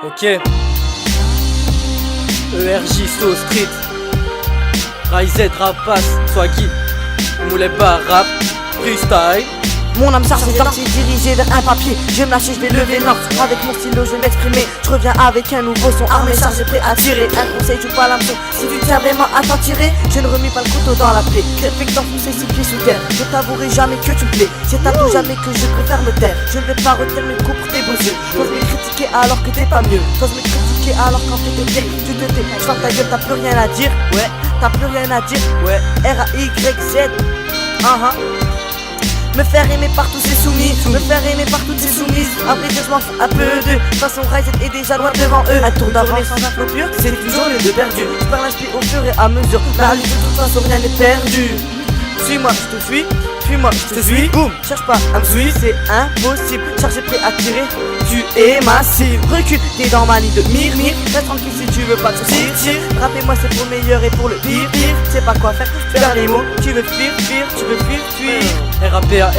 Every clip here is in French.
Ok. ERJ, So Street, Ryzed, Rapace, Swaggy, Mouleba, Rap, Freestyle. Mon âme chargée d'art est dirigée vers un papier. Je vais me lâcher, je vais lever l'ordre. Avec mon stylo, je vais m'exprimer. Je reviens avec un nouveau son, armé, chargé, prêt à tirer. Un conseil, joue pas l'hameçon. Si tu tiens vraiment à t'en tirer, je ne remets pas le couteau dans la plaie. Respecte d'enfoncer 6 pieds sous terre. Je t'avouerai jamais que tu me plais. C'est à tout jamais que je préfère me taire. Je ne vais pas retenir mes coups pour tes beaux yeux. T'oses me critiquer alors que t'es pas mieux. T'oses me critiquer alors qu'en fait t'es bien. Tu te tais, je ferme ta gueule, t'as plus rien à dire. Ouais, t'as plus rien à dire. Ouais, R-A-Y-Z. Me faire aimer par tous ces soumis, me faire aimer par toutes ces soumises. Après que je m'en fous un peu d'eux. De toute façon Ryzed est déjà loin devant eux. Un tour d'avance sans info pur, c'est toujours le de perdu. Je perds l'esprit au fur et à mesure. La lutte de toute façon rien n'est perdu. Suis-moi, je te suis, fuis-moi, je te suis. Boum, cherche pas à me suivre, c'est impossible. Chargé prêt à tirer, tu es ma cible. Recule, t'es dans ma ligne de mire. Reste tranquille si tu veux pas te tire. Rappelez-moi c'est pour le meilleur et pour le pire. Tu sais pas quoi faire, tu perds les mots. Tu veux fuir, tu veux fuir. RAPAS,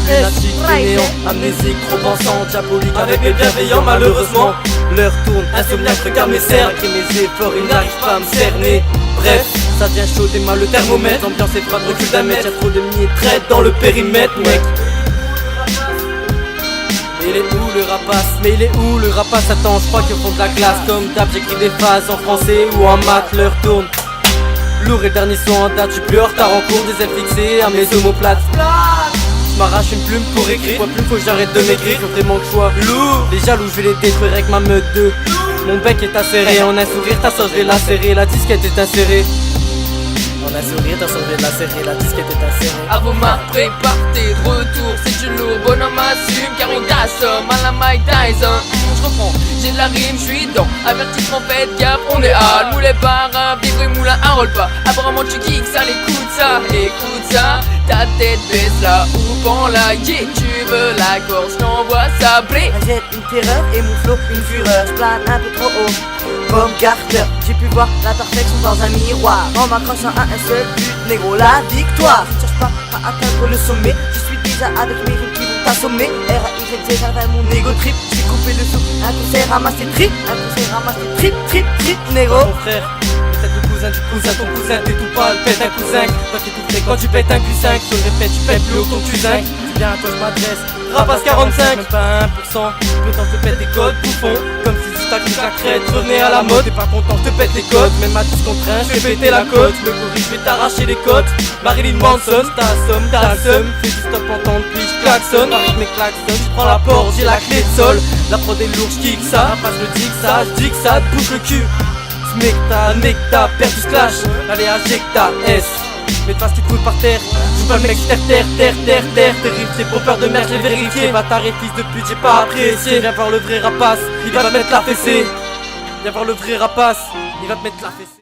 lunatique, néant, amnésique, trop pensant, diabolique avec mes bienveillants. Malheureusement, l'heure tourne, insomniaque, regarde mes cernes. Malgré mes efforts, il n'arrive pas à me cerner. Bref, ça devient chaud, des mal le thermomètre. L'ambiance est froide, recule d'un mètre. Y'a trop de milliers de traîtres dans le périmètre, mec. Mais il est où le rapace? Mais il est où le rapace? Attends, je crois qu'au fond de la classe, comme d'hab, j'écris des phases en français ou en maths. L'heure tourne. Lourd et le dernier son en date, je suis plus en retard en cours, des ailes fixées à mes omoplates. Je m'arrache une plume pour écrire, quoi plus faut que j'arrête de m'écrire, faut vraiment que je sois lourd. Les jaloux, je vais les détruire avec ma meute de. Mon bec est acéré, en un sourire, ta soeur je vais la serrer, la disquette est insérée. En un sourire, ta soeur je vais la serrer, la disquette est insérée. À vos marques, prépare tes retours, c'est du lourd, bonhomme assume, car on t'assomme à la Mike Tyson. Je reprends, j'ai de la rime, je suis dedans. Avertissement, faites gaffe, on est à Moulet par un vivre et moulin, un roll pas. Apparemment tu kicks ça, écoute ça. Ta tête baisse là ou prends la yeah. Tu veux la gorge, j'envoie ça blé. Ryzed une terreur et mon flow une fureur. Je plane un peu trop haut, comme Carter. J'ai pu voir la perfection dans un miroir. En m'accrochant à un seul but, négro, la victoire. Je ne cherche pas à atteindre le sommet. Je suis déjà avec mes rimes qui vont t'assommer. R-A-Y-Z, j'avais mon égo trip. J'ai coupé le sou, un concert ramassé trip. Un concert ramassé trip, négro. Mon frère, peut-être le cousin du cousin, ton cousin t'es tout pâle, pète un cousin. Toi t'es tout frais quand tu pètes un Q5. Je te le répète, tu pètes plus haut ton Q5. Tu viens à toi je m'adresse, Rapace 45. Même pas 1%, le temps je te pète des codes bouffons. Comme si tu t'as la crête, revenez à la mode. T'es pas content, je te pète les codes. Même à 10 contre 1, je vais péter la côte. Me corrige, je vais t'arracher les côtes. Marilyn Manson, t'as le seum. Fais du stop en temps de pitch, klaxon. Avec mes klaxons, je prends la porte, j'ai la clé de sol. La prod est lourde, je kick ça. Rapace me dit que ça, je dis que ça, te bouge le cul. Necta, perdu ce clash. Allez, injecta, S. Mais de face tu te fous par terre. Joue pas le mec, terre. Tes riffs, tes poppers de merde, j'ai vérifié. Bâtard et fils de pute, j'ai pas apprécié. Viens voir le vrai rapace, il va te mettre la fessée. Viens voir le vrai rapace, il va te mettre la fessée.